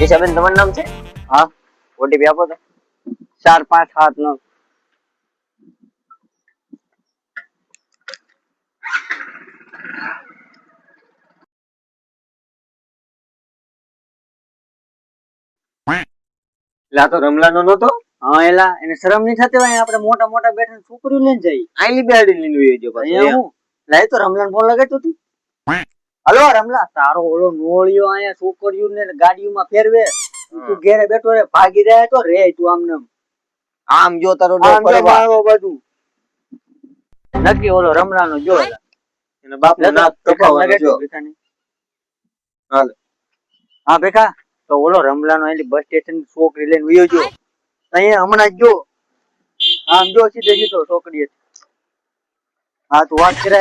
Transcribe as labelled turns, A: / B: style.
A: ઈશાબેન તમારું નામ છે?
B: હા,
A: ઓટીપી આપો તો.
B: 4579.
A: એટલે આ તો રમલાનો નતો.
B: હા, એલા એને શરમ નહીં થતી હોય આપણે મોટા મોટા બેઠા છોકરીઓ લઈને જઈ.
A: આઈલી બેહાડી લઈને વયો ગયો પાછો.
B: અહીંયા હું લાય તો રમલાને ફોન લગાડતો તું. હલો રમલા, તારો ઓલો નોળિયો અહીંયા છોકરીઓ ને ગાડીઓમાં ફેરવે. તું ઘેરે બેઠો રે, ભાગી જાય તો રે તું આમને
A: આમ જો તારો
B: આમ જો મારો બધું નક્કી ઓલો રમલાનો જો
A: એના બાપનું નાક કપાવવાનું જો. હાલ.
B: હા ભેખા, તો ઓલો રમલાનો એની બસ સ્ટેશન છોકરી લઈને વયો ગયો. અહીંયા હમણાં જ જો આમ જો સીધે સીધો છોકરી. હા તું વાત કરે.